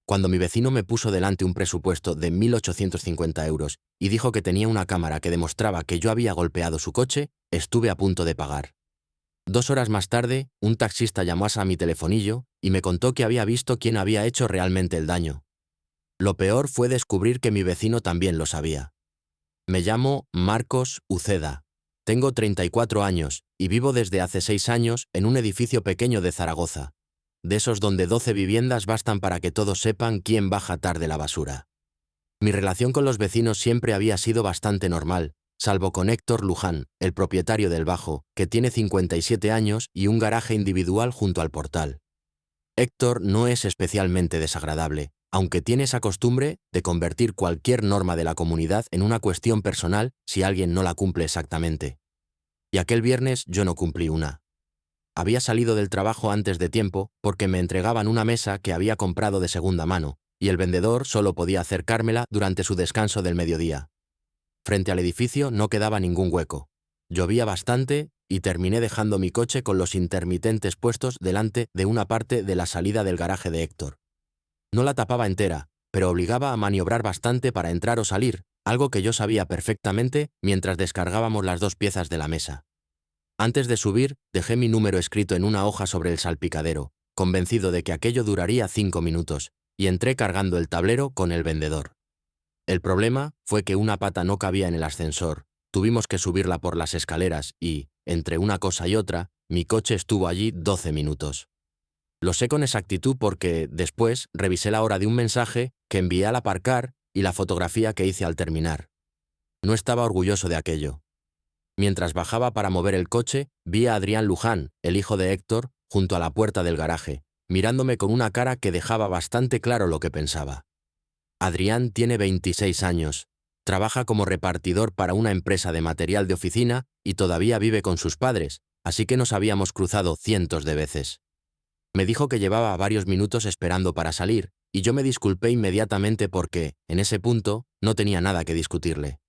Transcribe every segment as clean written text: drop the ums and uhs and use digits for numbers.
Cuando mi vecino me puso delante un presupuesto de 1.850 euros y dijo que tenía una cámara que demostraba que yo había golpeado su coche, estuve a punto de pagar. 2 horas más tarde, un taxista llamó a mi telefonillo y me contó que había visto quién había hecho realmente el daño. Lo peor fue descubrir que mi vecino también lo sabía. Me llamo Marcos Uceda. Tengo 34 años y vivo desde hace 6 años en un edificio pequeño de Zaragoza. De esos donde 12 viviendas bastan para que todos sepan quién baja tarde la basura. Mi relación con los vecinos siempre había sido bastante normal, salvo con Héctor Luján, el propietario del Bajo, que tiene 57 años y un garaje individual junto al portal. Héctor no es especialmente desagradable, aunque tiene esa costumbre de convertir cualquier norma de la comunidad en una cuestión personal si alguien no la cumple exactamente. Y aquel viernes yo no cumplí una. Había salido del trabajo antes de tiempo porque me entregaban una mesa que había comprado de segunda mano, y el vendedor solo podía acercármela durante su descanso del mediodía. Frente al edificio no quedaba ningún hueco. Llovía bastante y terminé dejando mi coche con los intermitentes puestos delante de una parte de la salida del garaje de Héctor. No la tapaba entera, pero obligaba a maniobrar bastante para entrar o salir, algo que yo sabía perfectamente mientras descargábamos las 2 piezas de la mesa. Antes de subir, dejé mi número escrito en una hoja sobre el salpicadero, convencido de que aquello duraría 5 minutos, y entré cargando el tablero con el vendedor. El problema fue que una pata no cabía en el ascensor, tuvimos que subirla por las escaleras y, entre una cosa y otra, mi coche estuvo allí 12 minutos. Lo sé con exactitud porque, después, revisé la hora de un mensaje que envié al aparcar y la fotografía que hice al terminar. No estaba orgulloso de aquello. Mientras bajaba para mover el coche, vi a Adrián Luján, el hijo de Héctor, junto a la puerta del garaje, mirándome con una cara que dejaba bastante claro lo que pensaba. Adrián tiene 26 años, trabaja como repartidor para una empresa de material de oficina y todavía vive con sus padres, así que nos habíamos cruzado cientos de veces. Me dijo que llevaba varios minutos esperando para salir, y yo me disculpé inmediatamente porque, en ese punto, no tenía nada que discutirle.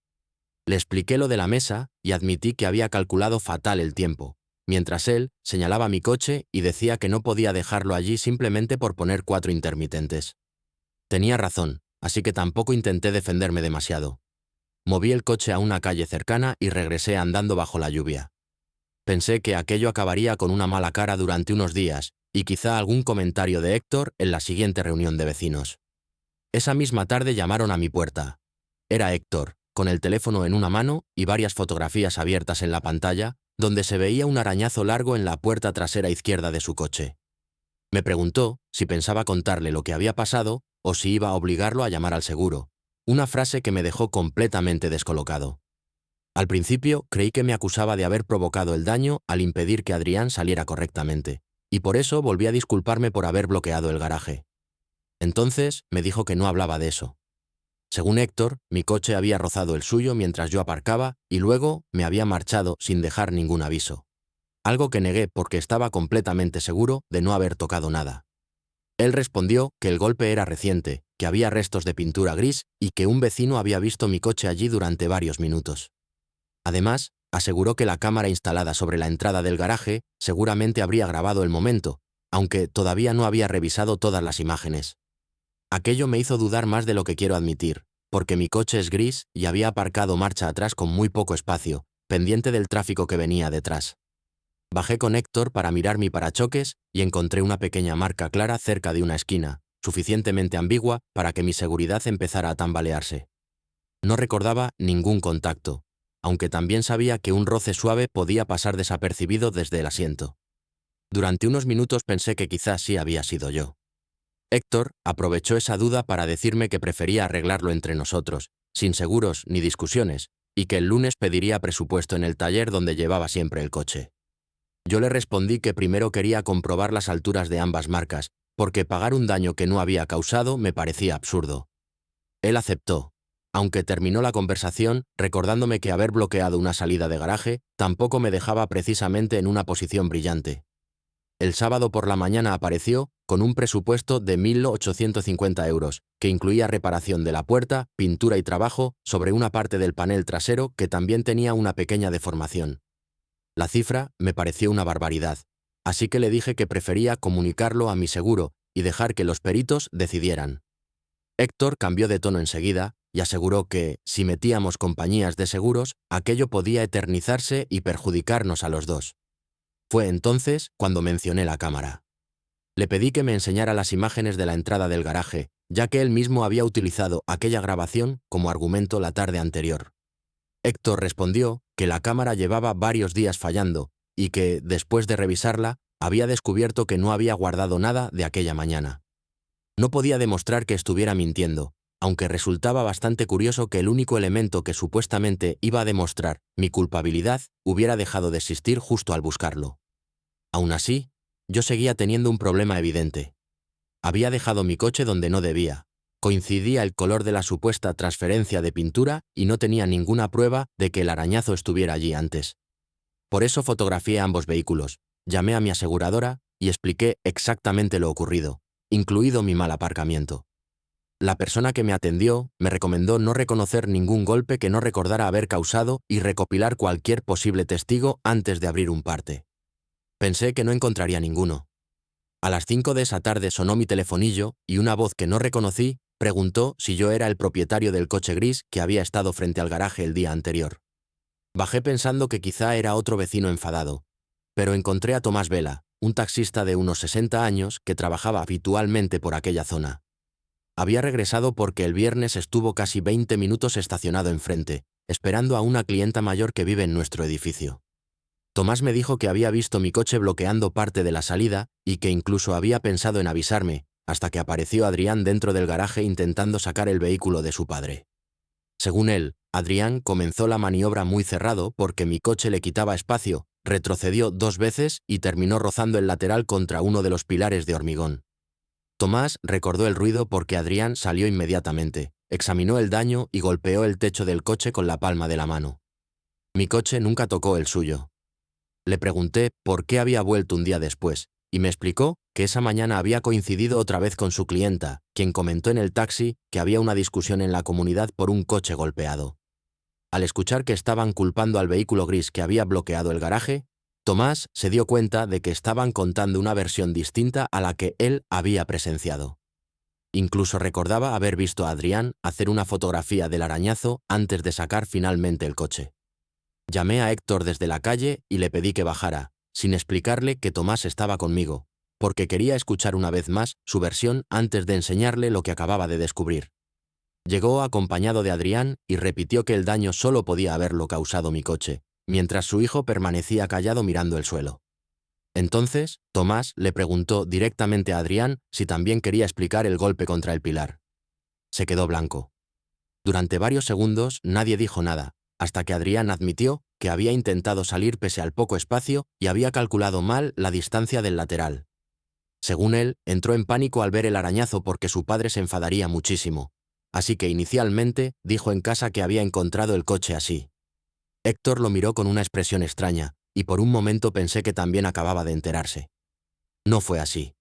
Le expliqué lo de la mesa y admití que había calculado fatal el tiempo, mientras él señalaba mi coche y decía que no podía dejarlo allí simplemente por poner 4 intermitentes. Tenía razón, así que tampoco intenté defenderme demasiado. Moví el coche a una calle cercana y regresé andando bajo la lluvia. Pensé que aquello acabaría con una mala cara durante unos días y quizá algún comentario de Héctor en la siguiente reunión de vecinos. Esa misma tarde llamaron a mi puerta. Era Héctor, con el teléfono en una mano y varias fotografías abiertas en la pantalla, donde se veía un arañazo largo en la puerta trasera izquierda de su coche. Me preguntó si pensaba contarle lo que había pasado o si iba a obligarlo a llamar al seguro, una frase que me dejó completamente descolocado. Al principio creí que me acusaba de haber provocado el daño al impedir que Adrián saliera correctamente, y por eso volví a disculparme por haber bloqueado el garaje. Entonces me dijo que no hablaba de eso. Según Héctor, mi coche había rozado el suyo mientras yo aparcaba y luego me había marchado sin dejar ningún aviso. Algo que negué porque estaba completamente seguro de no haber tocado nada. Él respondió que el golpe era reciente, que había restos de pintura gris y que un vecino había visto mi coche allí durante varios minutos. Además, aseguró que la cámara instalada sobre la entrada del garaje seguramente habría grabado el momento, aunque todavía no había revisado todas las imágenes. Aquello me hizo dudar más de lo que quiero admitir, porque mi coche es gris y había aparcado marcha atrás con muy poco espacio, pendiente del tráfico que venía detrás. Bajé con Héctor para mirar mi parachoques y encontré una pequeña marca clara cerca de una esquina, suficientemente ambigua para que mi seguridad empezara a tambalearse. No recordaba ningún contacto, aunque también sabía que un roce suave podía pasar desapercibido desde el asiento. Durante unos minutos pensé que quizás sí había sido yo. Héctor aprovechó esa duda para decirme que prefería arreglarlo entre nosotros, sin seguros ni discusiones, y que el lunes pediría presupuesto en el taller donde llevaba siempre el coche. Yo le respondí que primero quería comprobar las alturas de ambas marcas, porque pagar un daño que no había causado me parecía absurdo. Él aceptó, aunque terminó la conversación recordándome que haber bloqueado una salida de garaje tampoco me dejaba precisamente en una posición brillante. El sábado por la mañana apareció con un presupuesto de 1.850 euros, que incluía reparación de la puerta, pintura y trabajo sobre una parte del panel trasero que también tenía una pequeña deformación. La cifra me pareció una barbaridad, así que le dije que prefería comunicarlo a mi seguro y dejar que los peritos decidieran. Héctor cambió de tono enseguida y aseguró que, si metíamos compañías de seguros, aquello podía eternizarse y perjudicarnos a los dos. Fue entonces cuando mencioné la cámara. Le pedí que me enseñara las imágenes de la entrada del garaje, ya que él mismo había utilizado aquella grabación como argumento la tarde anterior. Héctor respondió que la cámara llevaba varios días fallando y que, después de revisarla, había descubierto que no había guardado nada de aquella mañana. No podía demostrar que estuviera mintiendo, aunque resultaba bastante curioso que el único elemento que supuestamente iba a demostrar mi culpabilidad hubiera dejado de existir justo al buscarlo. Aún así, yo seguía teniendo un problema evidente. Había dejado mi coche donde no debía. Coincidía el color de la supuesta transferencia de pintura y no tenía ninguna prueba de que el arañazo estuviera allí antes. Por eso fotografié ambos vehículos, llamé a mi aseguradora y expliqué exactamente lo ocurrido, incluido mi mal aparcamiento. La persona que me atendió me recomendó no reconocer ningún golpe que no recordara haber causado y recopilar cualquier posible testigo antes de abrir un parte. Pensé que no encontraría ninguno. A las 5 de esa tarde sonó mi telefonillo y una voz que no reconocí preguntó si yo era el propietario del coche gris que había estado frente al garaje el día anterior. Bajé pensando que quizá era otro vecino enfadado, pero encontré a Tomás Vela, un taxista de unos 60 años que trabajaba habitualmente por aquella zona. Había regresado porque el viernes estuvo casi 20 minutos estacionado enfrente, esperando a una clienta mayor que vive en nuestro edificio. Tomás me dijo que había visto mi coche bloqueando parte de la salida y que incluso había pensado en avisarme, hasta que apareció Adrián dentro del garaje intentando sacar el vehículo de su padre. Según él, Adrián comenzó la maniobra muy cerrado porque mi coche le quitaba espacio, retrocedió 2 veces y terminó rozando el lateral contra uno de los pilares de hormigón. Tomás recordó el ruido porque Adrián salió inmediatamente, examinó el daño y golpeó el techo del coche con la palma de la mano. Mi coche nunca tocó el suyo. Le pregunté por qué había vuelto un día después, y me explicó que esa mañana había coincidido otra vez con su clienta, quien comentó en el taxi que había una discusión en la comunidad por un coche golpeado. Al escuchar que estaban culpando al vehículo gris que había bloqueado el garaje, Tomás se dio cuenta de que estaban contando una versión distinta a la que él había presenciado. Incluso recordaba haber visto a Adrián hacer una fotografía del arañazo antes de sacar finalmente el coche. Llamé a Héctor desde la calle y le pedí que bajara, sin explicarle que Tomás estaba conmigo, porque quería escuchar una vez más su versión antes de enseñarle lo que acababa de descubrir. Llegó acompañado de Adrián y repitió que el daño solo podía haberlo causado mi coche, mientras su hijo permanecía callado mirando el suelo. Entonces, Tomás le preguntó directamente a Adrián si también quería explicar el golpe contra el pilar. Se quedó blanco. Durante varios segundos nadie dijo nada, hasta que Adrián admitió que había intentado salir pese al poco espacio y había calculado mal la distancia del lateral. Según él, entró en pánico al ver el arañazo porque su padre se enfadaría muchísimo, así que inicialmente dijo en casa que había encontrado el coche así. Héctor lo miró con una expresión extraña, y por un momento pensé que también acababa de enterarse. No fue así.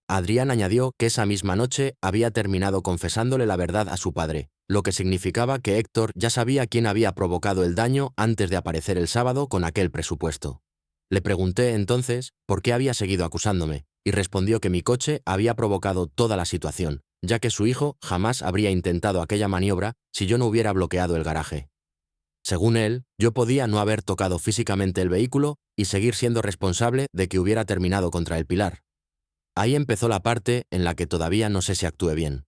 Adrián añadió que esa misma noche había terminado confesándole la verdad a su padre, lo que significaba que Héctor ya sabía quién había provocado el daño antes de aparecer el sábado con aquel presupuesto. Le pregunté entonces por qué había seguido acusándome, y respondió que mi coche había provocado toda la situación, ya que su hijo jamás habría intentado aquella maniobra si yo no hubiera bloqueado el garaje. Según él, yo podía no haber tocado físicamente el vehículo y seguir siendo responsable de que hubiera terminado contra el pilar. Ahí empezó la parte en la que todavía no sé si actué bien.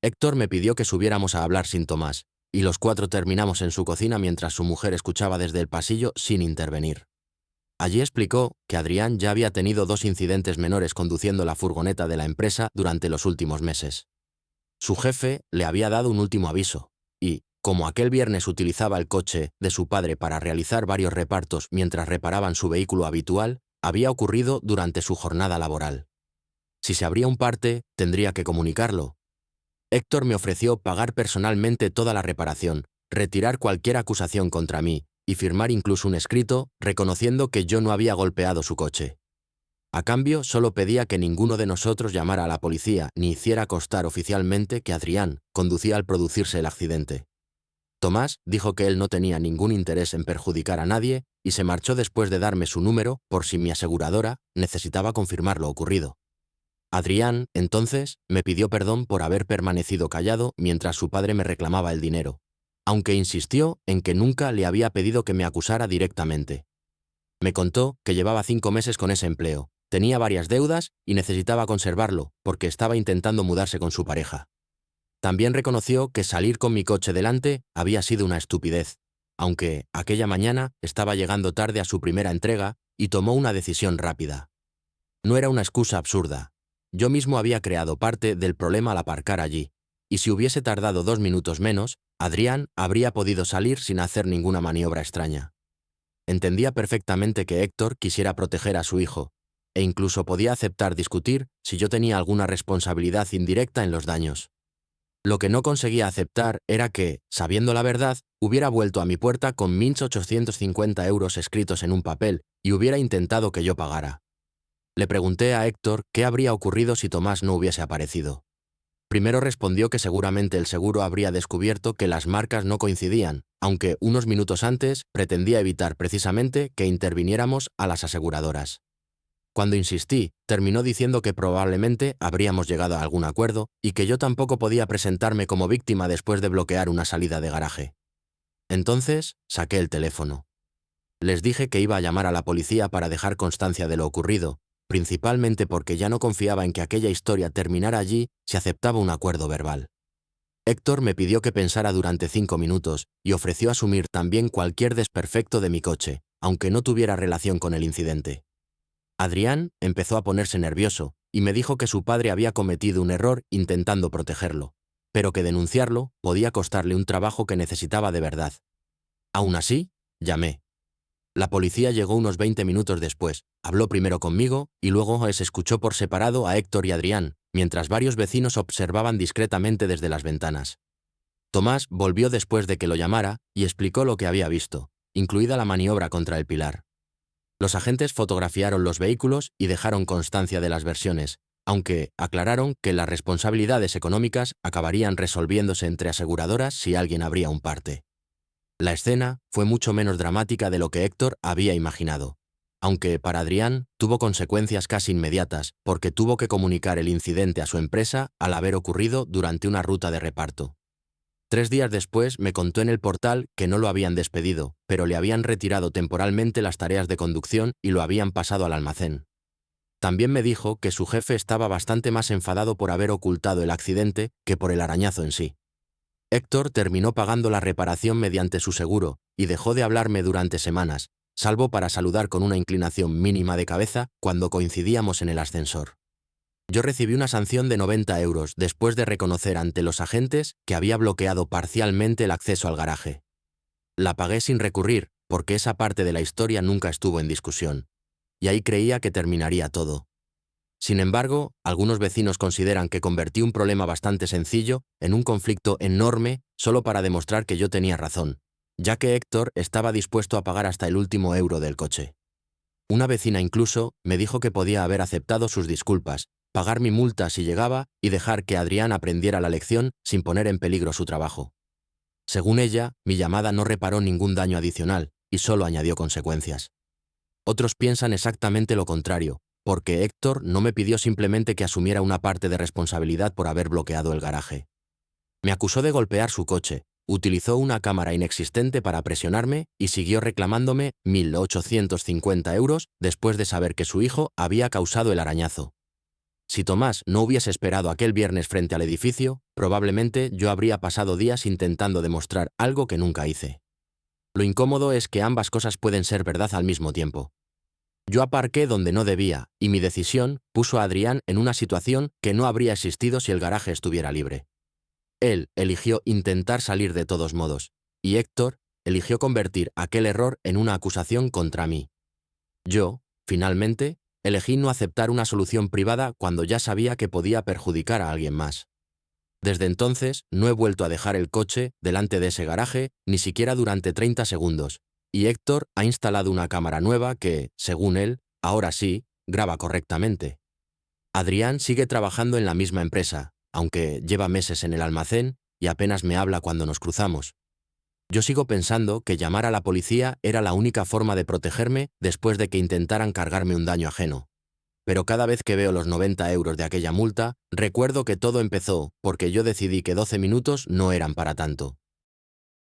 Héctor me pidió que subiéramos a hablar sin Tomás, y los 4 terminamos en su cocina mientras su mujer escuchaba desde el pasillo sin intervenir. Allí explicó que Adrián ya había tenido 2 incidentes menores conduciendo la furgoneta de la empresa durante los últimos meses. Su jefe le había dado un último aviso, y, como aquel viernes utilizaba el coche de su padre para realizar varios repartos mientras reparaban su vehículo habitual, había ocurrido durante su jornada laboral. Si se abría un parte, tendría que comunicarlo. Héctor me ofreció pagar personalmente toda la reparación, retirar cualquier acusación contra mí y firmar incluso un escrito reconociendo que yo no había golpeado su coche. A cambio, solo pedía que ninguno de nosotros llamara a la policía ni hiciera constar oficialmente que Adrián conducía al producirse el accidente. Tomás dijo que él no tenía ningún interés en perjudicar a nadie y se marchó después de darme su número por si mi aseguradora necesitaba confirmar lo ocurrido. Adrián, entonces, me pidió perdón por haber permanecido callado mientras su padre me reclamaba el dinero, aunque insistió en que nunca le había pedido que me acusara directamente. Me contó que llevaba 5 meses con ese empleo, tenía varias deudas y necesitaba conservarlo porque estaba intentando mudarse con su pareja. También reconoció que salir con mi coche delante había sido una estupidez, aunque aquella mañana estaba llegando tarde a su primera entrega y tomó una decisión rápida. No era una excusa absurda. Yo mismo había creado parte del problema al aparcar allí, y si hubiese tardado 2 minutos menos, Adrián habría podido salir sin hacer ninguna maniobra extraña. Entendía perfectamente que Héctor quisiera proteger a su hijo, e incluso podía aceptar discutir si yo tenía alguna responsabilidad indirecta en los daños. Lo que no conseguía aceptar era que, sabiendo la verdad, hubiera vuelto a mi puerta con 1.850 euros escritos en un papel y hubiera intentado que yo pagara. Le pregunté a Héctor qué habría ocurrido si Tomás no hubiese aparecido. Primero respondió que seguramente el seguro habría descubierto que las marcas no coincidían, aunque unos minutos antes pretendía evitar precisamente que interviniéramos a las aseguradoras. Cuando insistí, terminó diciendo que probablemente habríamos llegado a algún acuerdo y que yo tampoco podía presentarme como víctima después de bloquear una salida de garaje. Entonces, saqué el teléfono. Les dije que iba a llamar a la policía para dejar constancia de lo ocurrido, principalmente porque ya no confiaba en que aquella historia terminara allí si aceptaba un acuerdo verbal. Héctor me pidió que pensara durante 5 minutos y ofreció asumir también cualquier desperfecto de mi coche, aunque no tuviera relación con el incidente. Adrián empezó a ponerse nervioso y me dijo que su padre había cometido un error intentando protegerlo, pero que denunciarlo podía costarle un trabajo que necesitaba de verdad. Aún así, llamé. La policía llegó unos 20 minutos después, habló primero conmigo y luego les escuchó por separado a Héctor y Adrián, mientras varios vecinos observaban discretamente desde las ventanas. Tomás volvió después de que lo llamara y explicó lo que había visto, incluida la maniobra contra el pilar. Los agentes fotografiaron los vehículos y dejaron constancia de las versiones, aunque aclararon que las responsabilidades económicas acabarían resolviéndose entre aseguradoras si alguien abría un parte. La escena fue mucho menos dramática de lo que Héctor había imaginado, aunque para Adrián tuvo consecuencias casi inmediatas porque tuvo que comunicar el incidente a su empresa al haber ocurrido durante una ruta de reparto. 3 días después me contó en el portal que no lo habían despedido, pero le habían retirado temporalmente las tareas de conducción y lo habían pasado al almacén. También me dijo que su jefe estaba bastante más enfadado por haber ocultado el accidente que por el arañazo en sí. Héctor terminó pagando la reparación mediante su seguro y dejó de hablarme durante semanas, salvo para saludar con una inclinación mínima de cabeza cuando coincidíamos en el ascensor. Yo recibí una sanción de 90 euros después de reconocer ante los agentes que había bloqueado parcialmente el acceso al garaje. La pagué sin recurrir, porque esa parte de la historia nunca estuvo en discusión, y ahí creía que terminaría todo. Sin embargo, algunos vecinos consideran que convertí un problema bastante sencillo en un conflicto enorme solo para demostrar que yo tenía razón, ya que Héctor estaba dispuesto a pagar hasta el último euro del coche. Una vecina incluso me dijo que podía haber aceptado sus disculpas, pagar mi multa si llegaba y dejar que Adrián aprendiera la lección sin poner en peligro su trabajo. Según ella, mi llamada no reparó ningún daño adicional y solo añadió consecuencias. Otros piensan exactamente lo contrario, porque Héctor no me pidió simplemente que asumiera una parte de responsabilidad por haber bloqueado el garaje. Me acusó de golpear su coche, utilizó una cámara inexistente para presionarme y siguió reclamándome 1.850 euros después de saber que su hijo había causado el arañazo. Si Tomás no hubiese esperado aquel viernes frente al edificio, probablemente yo habría pasado días intentando demostrar algo que nunca hice. Lo incómodo es que ambas cosas pueden ser verdad al mismo tiempo. Yo aparqué donde no debía, y mi decisión puso a Adrián en una situación que no habría existido si el garaje estuviera libre. Él eligió intentar salir de todos modos, y Héctor eligió convertir aquel error en una acusación contra mí. Yo, finalmente, elegí no aceptar una solución privada cuando ya sabía que podía perjudicar a alguien más. Desde entonces, no he vuelto a dejar el coche delante de ese garaje ni siquiera durante 30 segundos, y Héctor ha instalado una cámara nueva que, según él, ahora sí, graba correctamente. Adrián sigue trabajando en la misma empresa, aunque lleva meses en el almacén y apenas me habla cuando nos cruzamos. Yo sigo pensando que llamar a la policía era la única forma de protegerme después de que intentaran cargarme un daño ajeno. pero cada vez que veo los 90 euros de aquella multa, recuerdo que todo empezó porque yo decidí que 12 minutos no eran para tanto.